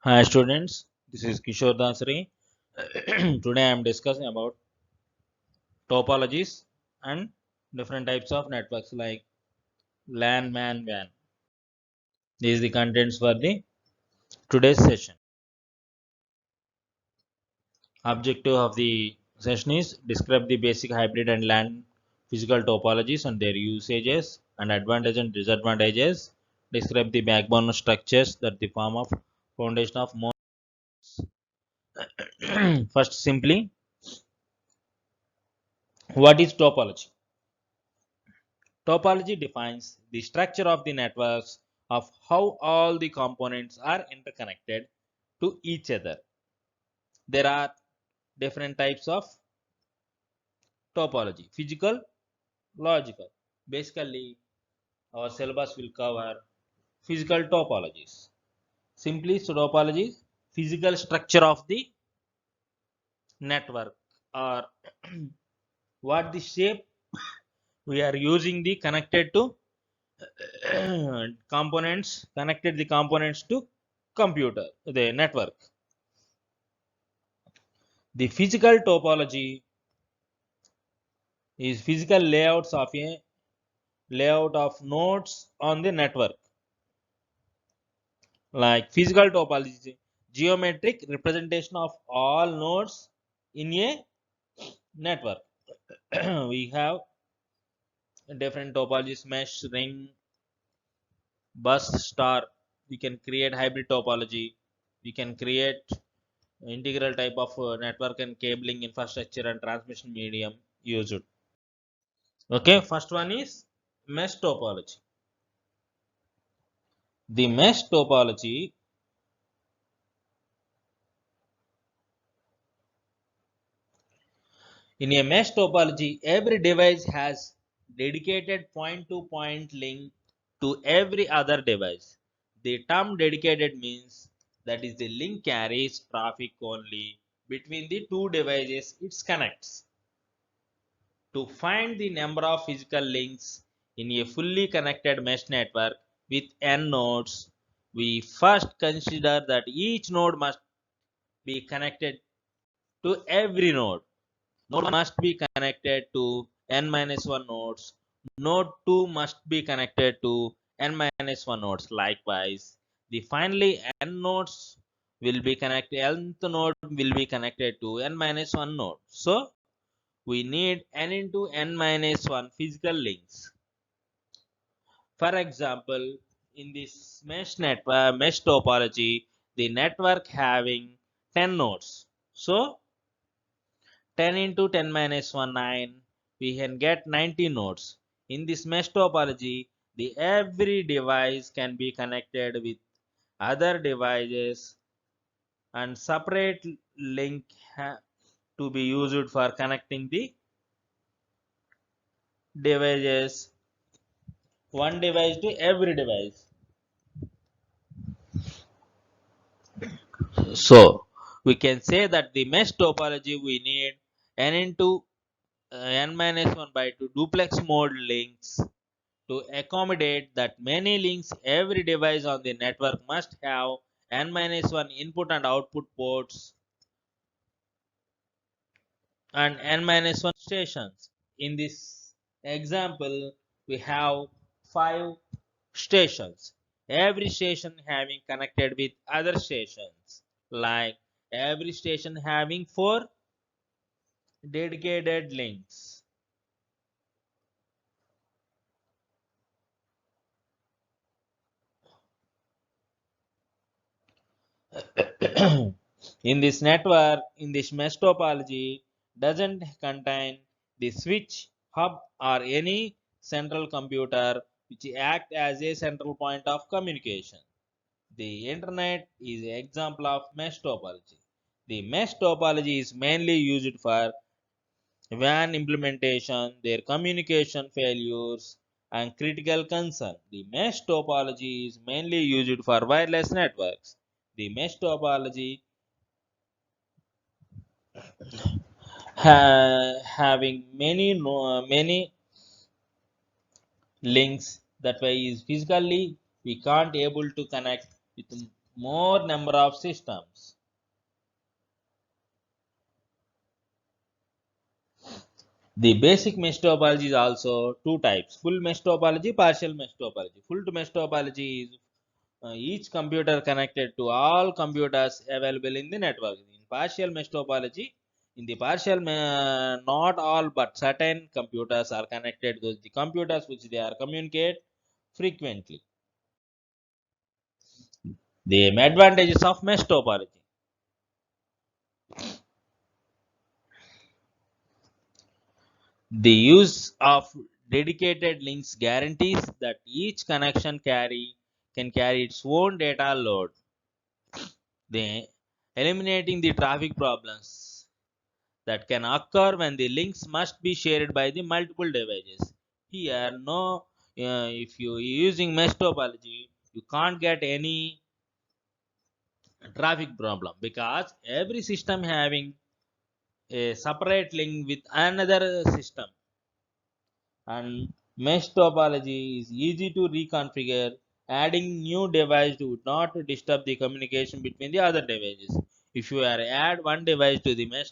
Hi students, this is Kishore Dasari. Today I am discussing about topologies and different types of networks like LAN, MAN, WAN. These are the contents for the today's session. Objective of the session is describe the basic hybrid and LAN physical topologies and their usages and advantages and disadvantages. Describe the backbone structures that the form of foundation of most. First, simply, what is topology? Topology defines the structure of the networks of how all the components are interconnected to each other. There are different types of topology: physical, logical. Basically, our syllabus will cover physical topologies. Simply, topology is physical structure of the network or what the shape we are using the connected to components connected the components to computer the network. The physical topology is physical layouts of a layout of nodes on the network. Like physical topology is geometric representation of all nodes in a network. We have different topologies: mesh, ring, bus, star. We can create hybrid topology. We can create integral type of network and cabling infrastructure and transmission medium used. Okay, first one is mesh topology. The mesh topology in a mesh topology, every device has dedicated point-to-point link to every other device. The term dedicated means that is the link carries traffic only between the two devices it connects. To find the number of physical links in a fully connected mesh network with n nodes, we first consider that each node must be connected to every node. Node 1 must be connected to n minus 1 nodes. Node 2 must be connected to n minus 1 nodes. Likewise, the finally n nodes will be connected, nth node will be connected to n minus 1 node. So, we need n into n minus 1 physical links. For example, in this mesh network, mesh topology, the network having 10 nodes. So, 10 into 10 minus 1, 9, we can get 90 nodes. In this mesh topology, the every device can be connected with other devices and separate link to be used for connecting the devices, one device to every device. So we can say that the mesh topology we need n into n minus 1 by 2 duplex mode links to accommodate that many links every device on the network must have n minus 1 input and output ports and n minus 1 stations. In this example, we have 5 stations. Every station having connected with other stations, like every station having 4 dedicated links. In this network, in this mesh topology, doesn't contain the switch, hub, or any central computer which act as a central point of communication. The internet is an example of mesh topology. The mesh topology is mainly used for WAN implementation, their communication failures, and critical concern. The mesh topology is mainly used for wireless networks. The mesh topology having many links, that way is physically we can't able to connect with more number of systems. The basic mesh topology is also two types: full mesh topology, partial mesh topology. Full mesh topology is each computer connected to all computers available in the network. In partial mesh topology, in the not all but certain computers are connected to the computers which they are communicate frequently. The advantages of mesh topology. The use of dedicated links guarantees that each connection can carry its own data load, eliminating the traffic problems that can occur when the links must be shared by the multiple devices. Here, no, if you are using mesh topology, you can't get any traffic problem because every system having a separate link with another system, and mesh topology is easy to reconfigure. Adding new device would not disturb the communication between the other devices. If you are add one device to the mesh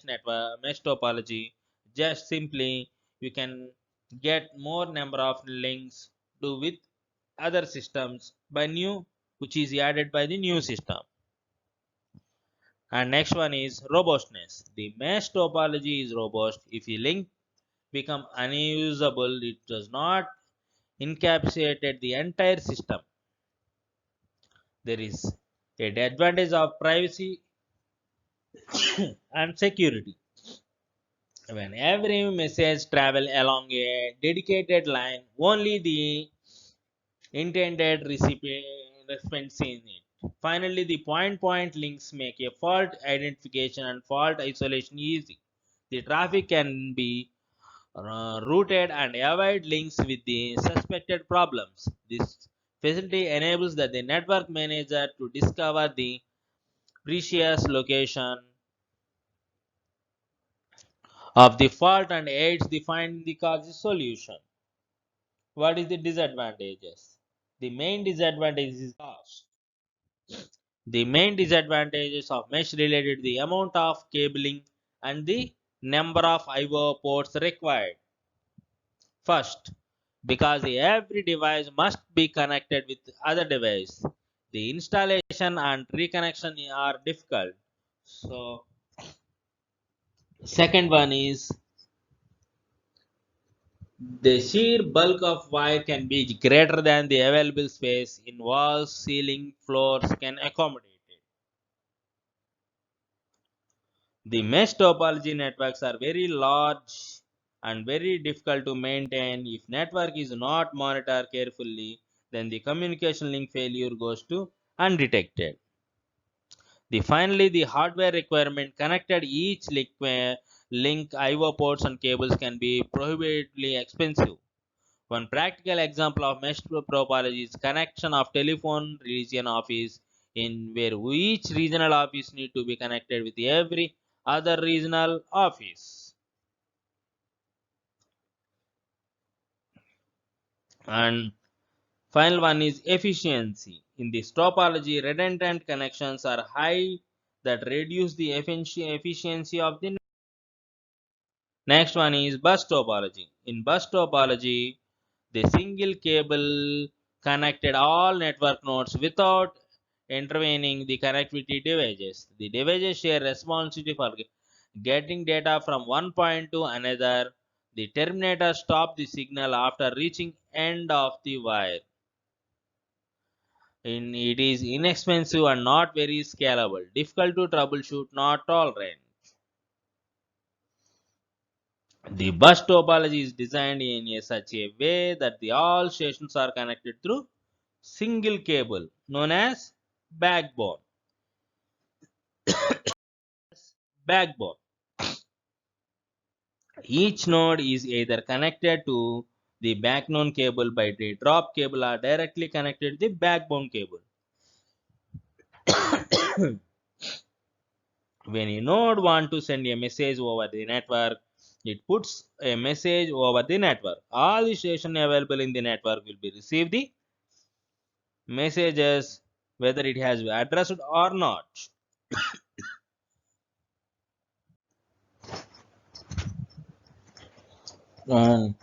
topology, just simply you can get more number of links to with other systems by new which is added by the new system. And next one is robustness. The mesh topology is robust. If a link become unusable, it does not encapsulate the entire system. There is a advantage of privacy and security. When every message travel along a dedicated line, only the intended recipient sees it. Finally, the point-point links make a fault identification and fault isolation easy. The traffic can be routed and avoid links with the suspected problems. This facility enables the network manager to discover the precise location of the fault and aids the finding the cause solution. What is the disadvantages? The main disadvantage is cost. The main disadvantages of mesh related to the amount of cabling and the number of I/O ports required. First, because every device must be connected with other device, the installation and reconnection are difficult. So, second one is the sheer bulk of wire can be greater than the available space in walls, ceiling, floors can accommodate it. The mesh topology networks are very large and very difficult to maintain. If network is not monitored carefully, then the communication link failure goes to undetected. Finally, the hardware requirement connected each link I/O ports and cables can be prohibitively expensive. One practical example of mesh topology is connection of telephone region office in where each regional office need to be connected with every other regional office. And final one is efficiency. In this topology, redundant connections are high that reduce the efficiency of the. Next one is bus topology. In bus topology, the single cable connected all network nodes without intervening the connectivity devices. The devices share responsibility for getting data from one point to another. The terminator stops the signal after reaching end of the wire. It is inexpensive and not very scalable, difficult to troubleshoot, not tolerant. The bus topology is designed in such a way that all stations are connected through single cable known as backbone. Backbone. Each node is either connected to the backbone cable by the drop cable or directly connected to the backbone cable. When a node wants to send a message over the network, it puts a message over the network. All the stations available in the network will be receive the messages whether it has been addressed or not. And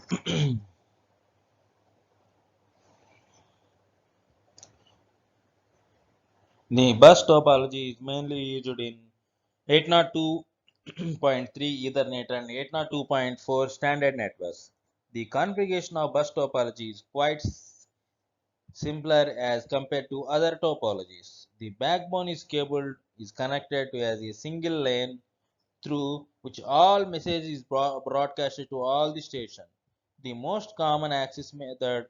the bus topology is mainly used in 802.3 Ethernet and 802.4 standard networks. The configuration of bus topology is quite simpler as compared to other topologies. The backbone is cabled is connected to as a single lane through which all message is broadcasted to all the station. The most common access method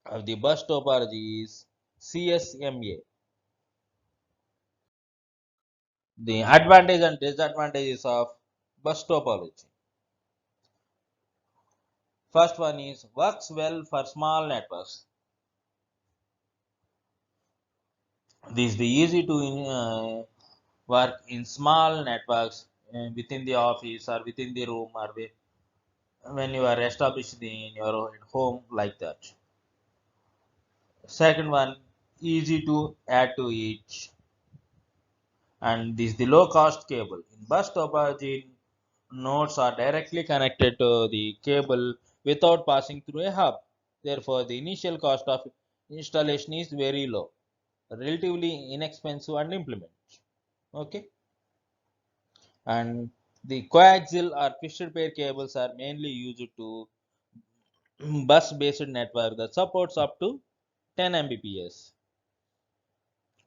of the bus topology is CSMA. The advantage and disadvantages of bus topology. First one is works well for small networks. This is the easy to work in small networks within the office or within the room or when you are established in your home like that. Second one, easy to add to each, and this is the low cost cable. In bus topology, nodes are directly connected to the cable without passing through a hub. Therefore, the initial cost of installation is very low, relatively inexpensive and implement. Okay, and the coaxial or twisted pair cables are mainly used to bus based network that supports up to 10 Mbps.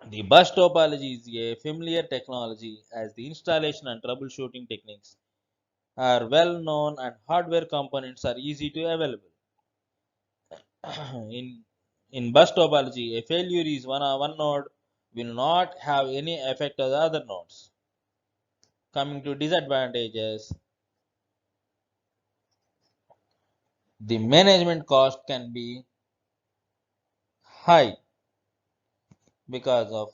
The bus topology is a familiar technology as the installation and troubleshooting techniques are well known and hardware components are easy to available. in in bus topology, a failure is one node will not have any effect on the other nodes. Coming to disadvantages, the management cost can be high because of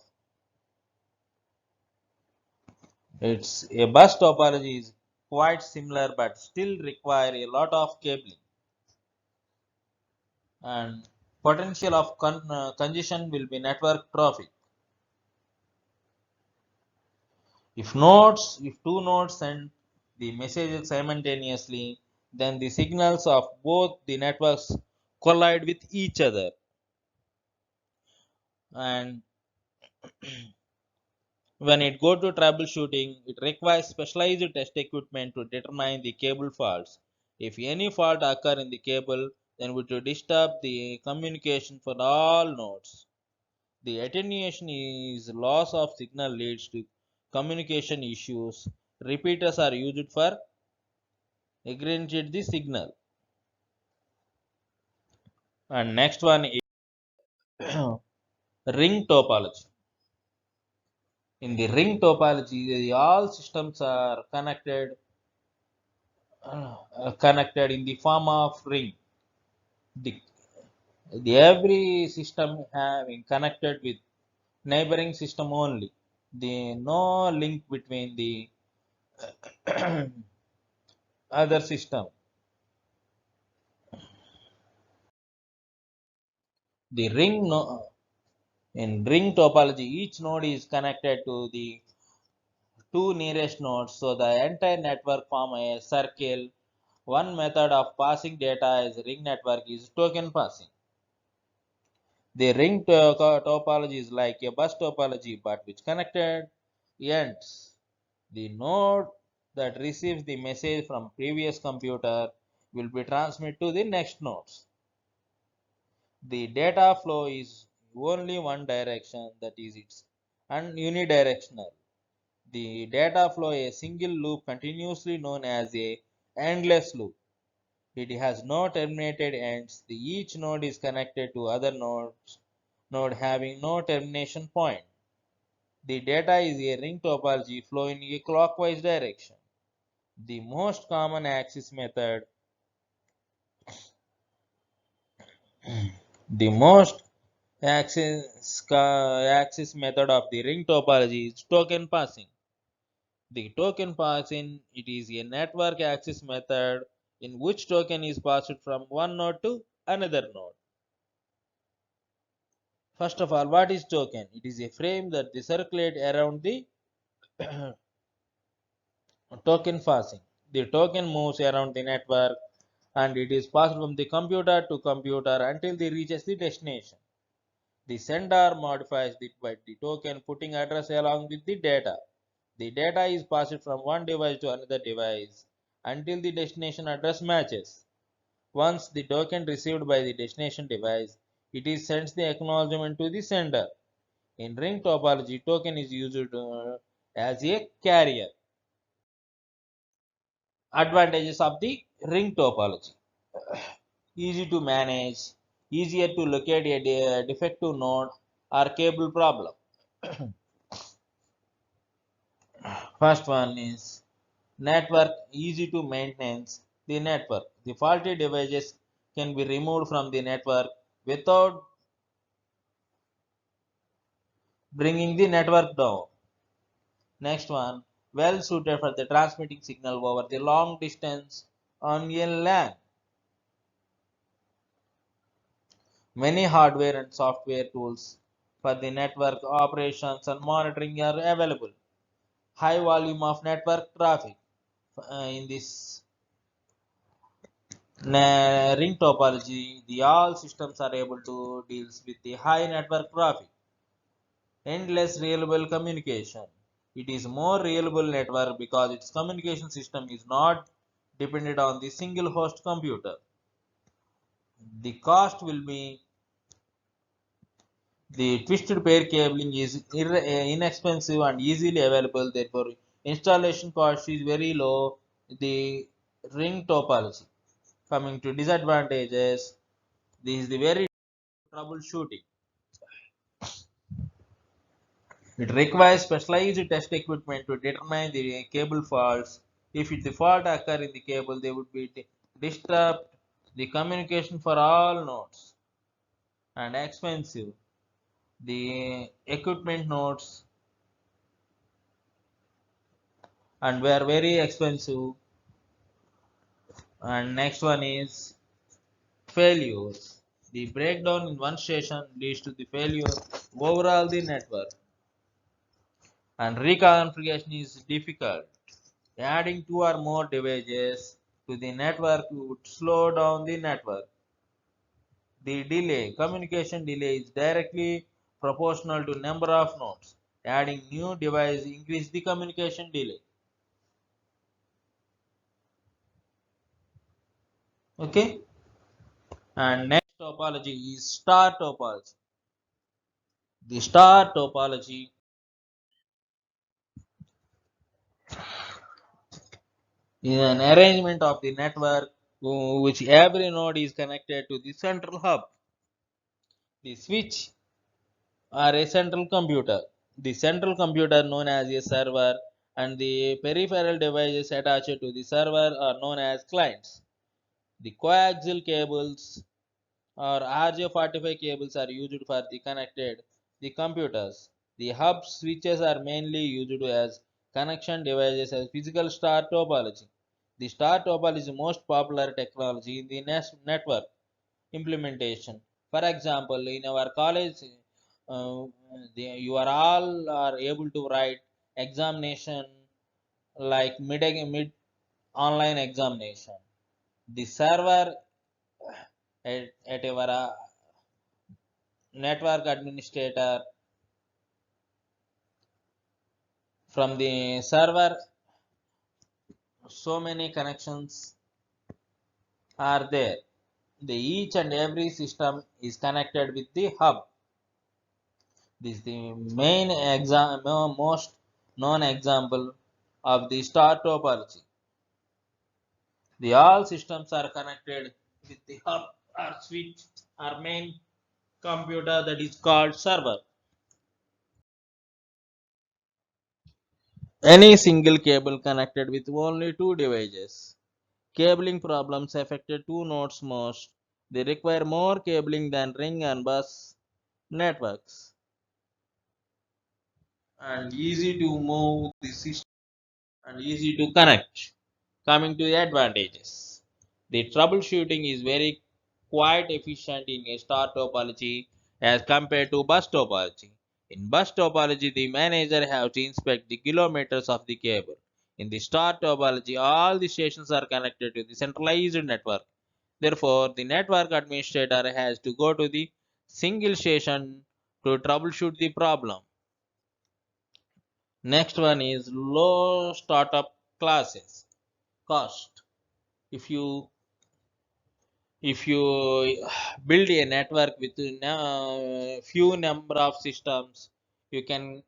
its a bus topology is quite similar but still require a lot of cabling and potential of congestion will be network traffic. If two nodes send the messages simultaneously, then the signals of both the networks collide with each other. And when it go to troubleshooting, it requires specialized test equipment to determine the cable faults. If any fault occur in the cable, then it will disturb the communication for all nodes. The attenuation is loss of signal leads to communication issues. Repeaters are used for aggregate the signal. And next one is ring topology. In the ring topology, all systems are connected in the form of ring. The, the every system having connected with neighboring system only. The no link between the other system. The in ring topology, each node is connected to the two nearest nodes, so the entire network form a circle. One method of passing data as ring network is token passing. The ring topology is like a bus topology but which connected ends. The node that receives the message from previous computer will be transmitted to the next nodes. The data flow is only one direction, that is it's unidirectional. The data flow a single loop continuously known as a endless loop. It has no terminated ends. Each node is connected to other node having no termination point. The data is a ring topology flow in a clockwise direction. The most common access method, the most access method of the ring topology is token passing. The token passing it is a network access method in which token is passed from one node to another node. First of all, what is token? It is a frame that they circulate around the token passing. The token moves around the network and it is passed from the computer to computer until it reaches the destination. The sender modifies the token, putting address along with the data. The data is passed from one device to another device until the destination address matches. Once the token received by the destination device, it is sends the acknowledgement to the sender. In ring topology, token is used as a carrier. Advantages of the ring topology: easy to manage, easier to locate a defective node or cable problem. First one is network, easy to maintenance the network. The faulty devices can be removed from the network without bringing the network down. Next one, well suited for the transmitting signal over the long distance on a LAN. Many hardware and software tools for the network operations and monitoring are available. High volume of network traffic. In this ring topology, the all systems are able to deal with the high network traffic. Endless reliable communication. It is more reliable network because its communication system is not dependent on the single host computer. The cost will be the twisted pair cabling is inexpensive and easily available, therefore installation cost is very low. The ring topology. Coming to disadvantages, this is the very troubleshooting. It requires specialized test equipment to determine the cable faults. If the fault occur in the cable, they would be disrupt the communication for all nodes and expensive. The equipment nodes and were very expensive. And next one is failures. The breakdown in one station leads to the failure overall the network, and reconfiguration is difficult. Adding two or more devices to the network would slow down the network. The delay, communication delay is directly proportional to number of nodes. Adding new device increase the communication delay. Okay. And next topology is star topology. The star topology is an arrangement of the network which every node is connected to the central hub. The switch are a central computer. The central computer known as a server and the peripheral devices attached to the server are known as clients. The coaxial cables or RJ45 cables are used for the connected the computers. The hub switches are mainly used as connection devices as physical star topology. The star topology is the most popular technology in the network implementation. For example, in our college, uh, you are all are able to write examination like mid online examination. The server at our network administrator from the server, so many connections are there. The each and every system is connected with the hub. This is the main most known example of the star topology. The all systems are connected with the hub or switch or main computer that is called server. Any single cable connected with only two devices. Cabling problems affected two nodes most. They require more cabling than ring and bus networks and easy to move the system and easy to connect. Coming to the advantages, the troubleshooting is very quite efficient in a star topology. as compared to bus topology. In bus topology, the manager have to inspect the kilometers of the cable. In the star topology, all the stations are connected to the centralized network. Therefore, the network administrator has to go to the single station to troubleshoot the problem. Next one is low startup classes cost. If you if you build a network with few number of systems, you can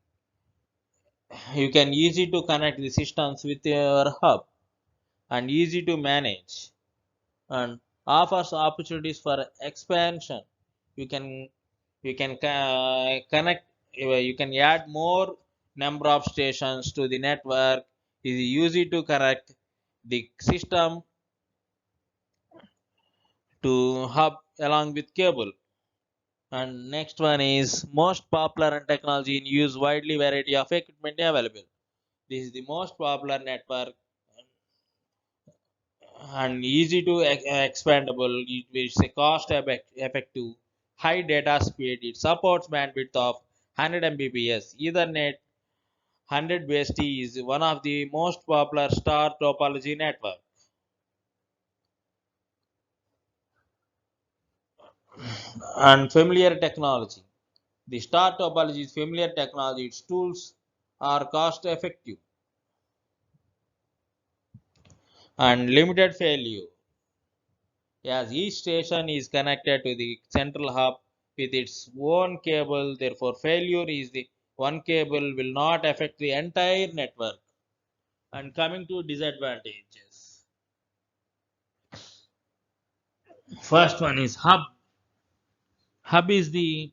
easy to connect the systems with your hub and easy to manage and offers opportunities for expansion. You can connect, you can add more number of stations to the network. It is easy to connect the system to hub along with cable. And next one is most popular and technology in use, widely variety of equipment available. This is the most popular network and easy to expandable. It is a cost effective, high data speed. It supports bandwidth of 100 Mbps. Ethernet 100 BST is one of the most popular star topology network. And familiar technology. The star topology is familiar technology. Its tools are cost effective and limited failure, as each station is connected to the central hub with its own cable. Therefore, failure is the one cable will not affect the entire network. And coming to disadvantages, first one is hub. Hub is the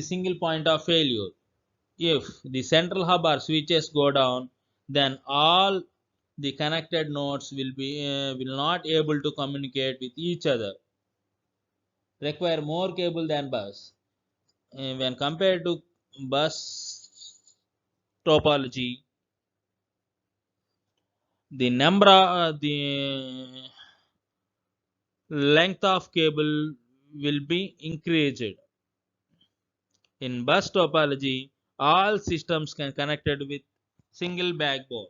single point of failure. If the central hub or switches go down, then all the connected nodes will not able to communicate with each other. Require more cable than bus. When compared to bus topology, the length of cable will be increased. In bus topology, all systems can connected with single backbone,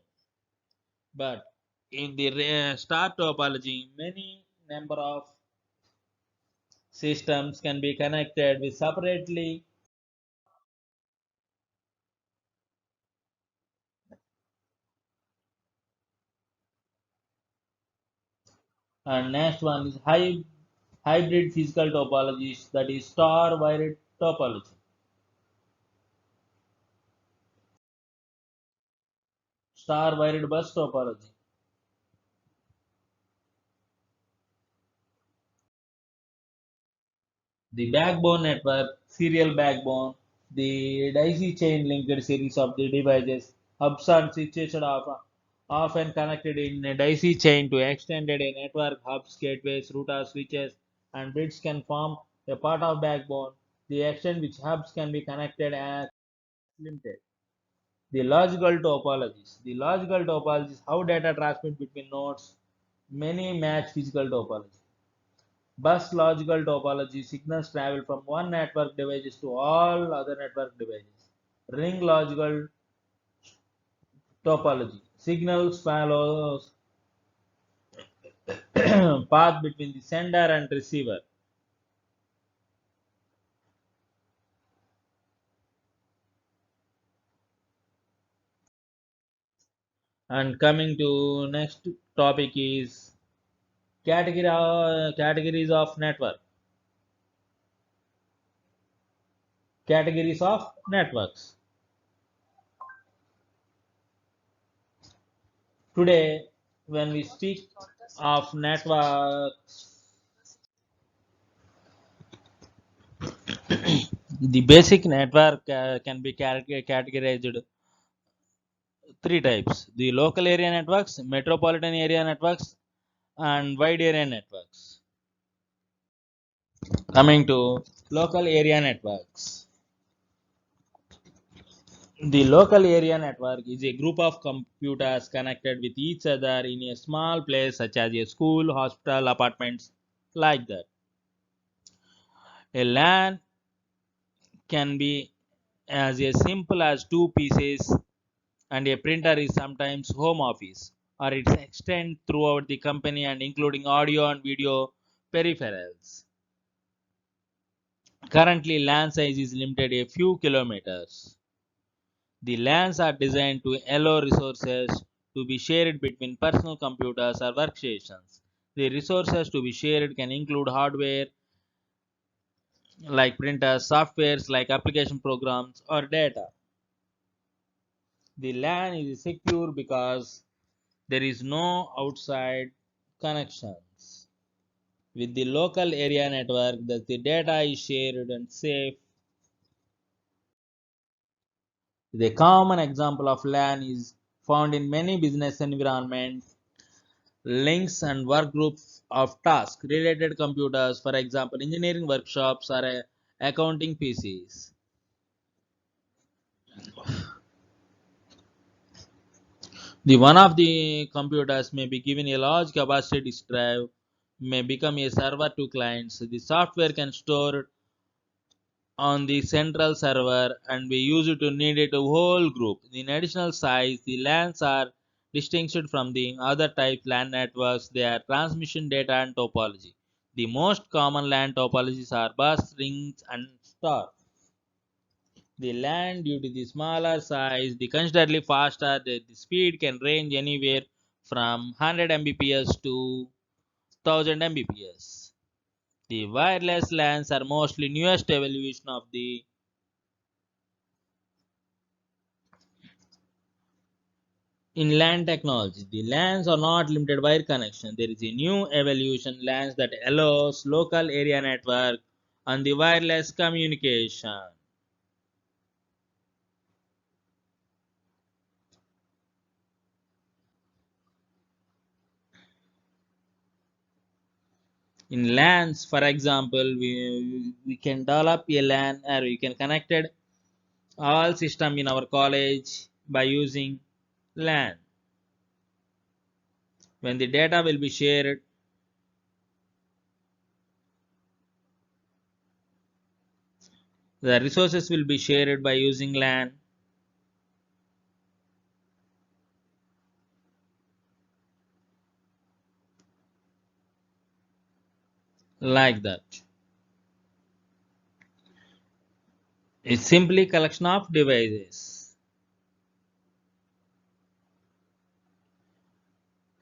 but in the star topology, many number of systems can be connected with separately. And next one is hybrid physical topologies, that is star wired topology. Star wired bus topology. The backbone network, serial backbone, the daisy chain linked series of the devices, hubs and switches are often connected in a daisy chain to extended a network. Hubs, gateways, routers, switches, and bridges can form a part of backbone. The extent which hubs can be connected as limited. The logical topologies. The logical topologies how data transmit between nodes. Many match physical topology. Bus logical topology, signals travel from one network devices to all other network devices. Ring logical topology, signals follows path between the sender and receiver. And coming to next topic is categories of network. Categories of networks. Today, when we speak of networks, the basic network can be categorized three types: the local area networks, metropolitan area networks, and wide area networks. Coming to local area networks, the local area network is a group of computers connected with each other in a small place, such as a school, hospital, apartments, like that. A LAN can be as simple as two pieces, and a printer is sometimes home office, or its extend throughout the company and including audio and video peripherals. Currently, LAN size is limited a few kilometers. The LANs are designed to allow resources to be shared between personal computers or workstations. The resources to be shared can include hardware like printers, softwares like application programs, or data. The LAN is secure because there is no outside connections. With the local area network, the data is shared and safe. The common example of LAN is found in many business environments, links and work groups of task related computers, for example, engineering workshops or accounting PCs. The one of the computers may be given a large capacity disk drive, may become a server to clients. The software can store on the central server and be used to need it a whole group. In additional size, the LANs are distinguished from the other type LAN networks. They are transmission data and topology. The most common LAN topologies are bus, rings, and star. The LAN, due to the smaller size, the considerably faster, the speed can range anywhere from 100 Mbps to 1000 Mbps. The wireless LANs are mostly newest evolution of the in LAN technology. The LANs are not limited wire connection. There is a new evolution LANs that allows local area network and the wireless communication. In LANs, for example, we can develop a LAN or we can connected all system in our college by using LAN. When the data will be shared, the resources will be shared by using LAN, like that. It's simply collection of devices.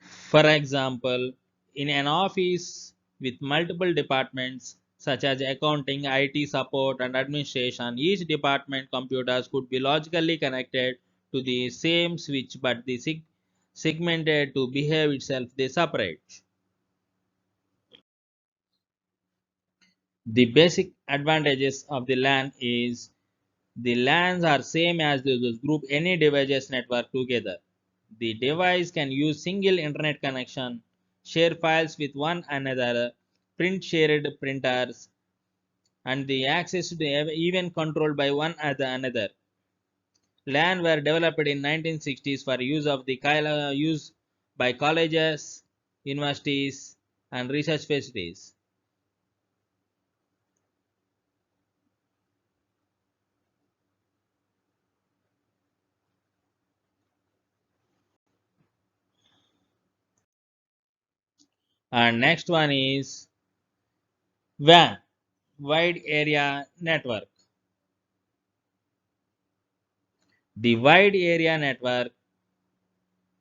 For example, in an office with multiple departments such as accounting, IT support, and administration, each department computers could be logically connected to the same switch but the segmented to behave itself they separate. The basic advantages of the LAN is the LANs are same as those group any devices network together. The device can use single internet connection, share files with one another, print shared printers, and the access to the even controlled by one another. LAN were developed in 1960s for use of the use by colleges, universities, and research facilities. And next one is WAN, Wide Area Network. The wide area network,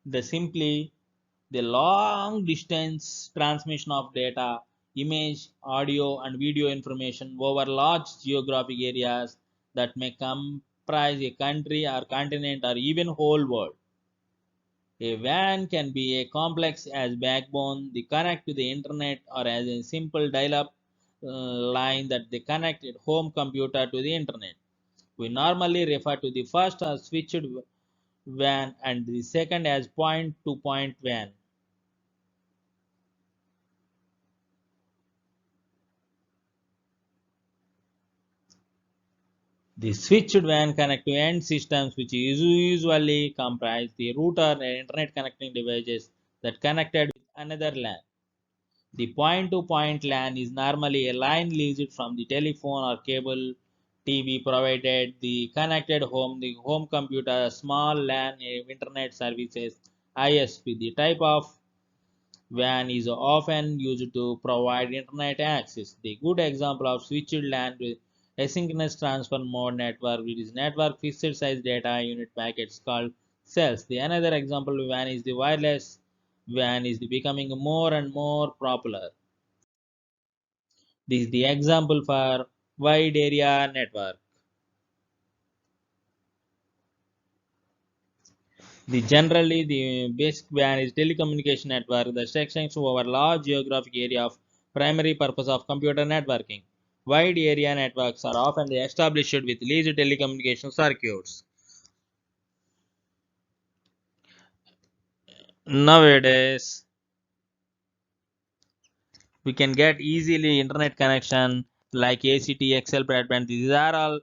the simply the long distance transmission of data, image, audio, and video information over large geographic areas that may comprise a country or continent or even whole world. A WAN can be a complex as backbone, the connect to the internet, or as a simple dial-up line that they connect a home computer to the internet. We normally refer to the first as switched WAN and the second as point-to-point WAN. The switched WAN connect to end systems which usually comprise the router and internet connecting devices that connected with another LAN. The point-to-point LAN is normally a line leased from the telephone or cable TV provided the connected home, the home computer, small LAN internet services, ISP. The type of WAN is often used to provide internet access. The good example of switched LAN with asynchronous transfer mode network, which is network fixed size data unit packets called cells. The another example WAN is the wireless WAN is becoming more and more popular. This is the example for wide area network. The basic WAN is telecommunication network that extends over large geographic area of primary purpose of computer networking. Wide area networks are often established with leased telecommunication circuits. Nowadays, we can get easily internet connection like ACT, XL broadband. These are all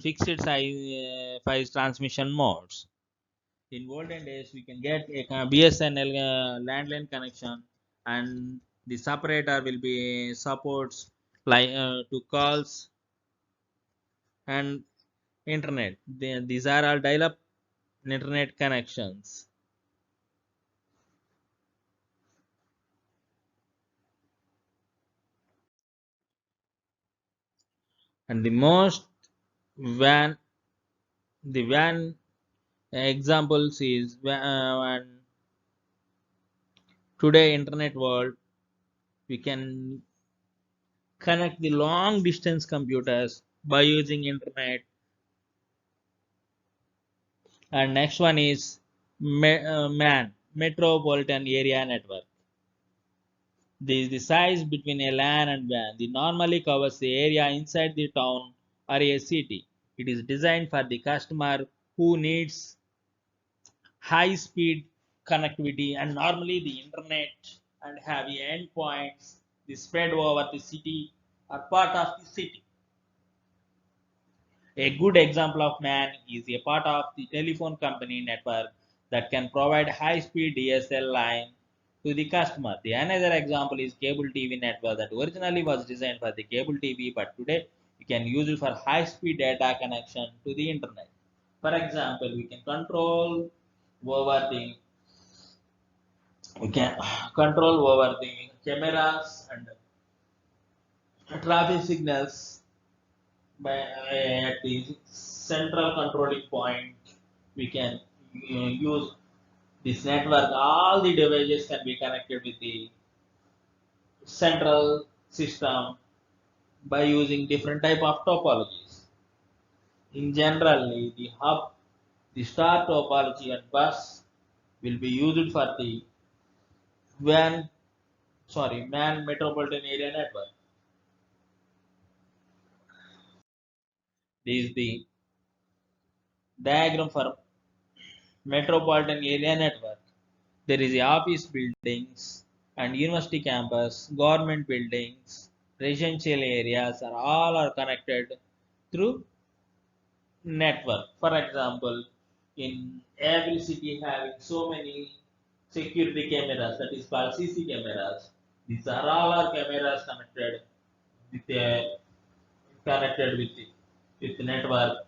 fixed size transmission modes. In olden days, we can get a BSNL landline connection, and the separator will be supports like to calls and internet. These are all dial-up internet connections. And the most WAN, the WAN examples is when today internet world we can connect the long distance computers by using internet. And next one is MAN, Metropolitan Area Network. This is the size between a LAN and WAN. It normally covers the area inside the town or a city. It is designed for the customer who needs high speed connectivity and normally the internet and heavy endpoints. The spread over the city or part of the city. A good example of MAN is a part of the telephone company network that can provide high-speed DSL line to the customer. The another example is cable TV network that originally was designed for the cable TV, but today you can use it for high-speed data connection to the internet. For example, we can control over the cameras and traffic signals by at the central controlling point. We can use this network. All the devices can be connected with the central system by using different type of topologies. In generally, the hub, the star topology and bus will be used for the WAN, man metropolitan area network. This is the diagram for metropolitan area network. There is a office buildings and university campus, government buildings, residential areas are all are connected through network. For example, in every city having so many security cameras that is called CC cameras. These are all our cameras with a, connected with the network.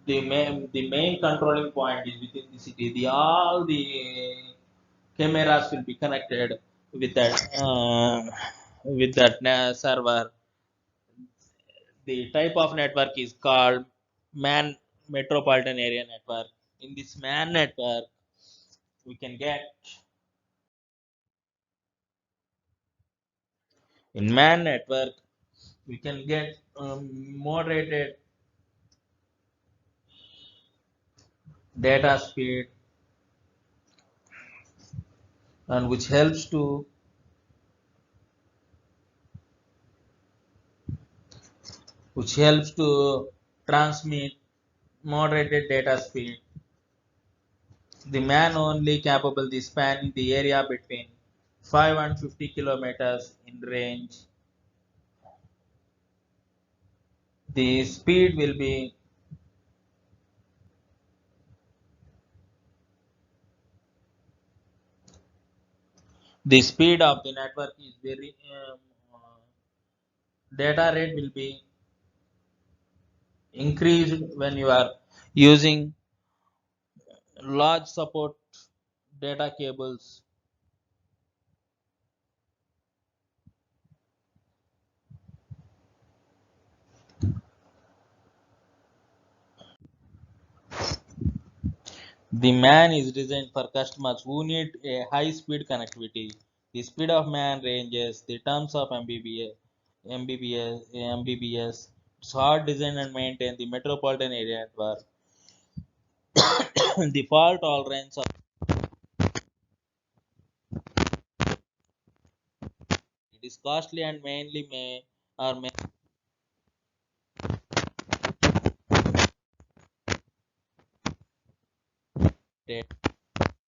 The main controlling point is within the city. The all the cameras will be connected with that server. The type of network is called man metropolitan area network. In this man network, we can get in man network we can get moderated data speed and which helps to transmit moderated data speed. The man only capable the spanning the area between 5 and 50 kilometers in range. The speed will be The speed of the network is very data rate will be increased when you are using large support data cables. The MAN is designed for customers who need a high speed connectivity. The speed of MAN ranges the terms of Mbps. It's hard design and maintain the metropolitan area network. The fault tolerance of it is costly and mainly may or may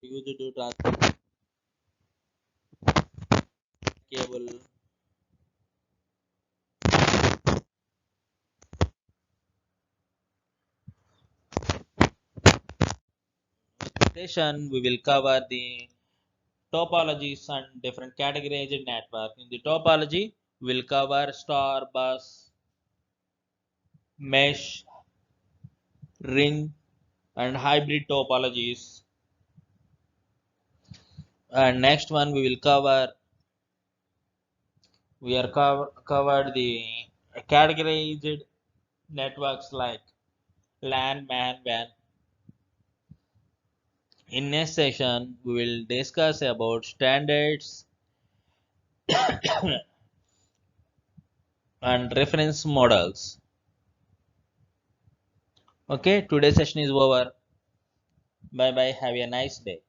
used to transport cable. Session we will cover the topologies and different categorized network. In the topology, we will cover star, bus, mesh, ring, and hybrid topologies. And next one we will cover we are covered the categorized networks like LAN, MAN, WAN. In next session, we will discuss about standards and reference models. Okay, today's session is over. Bye bye. Have a nice day.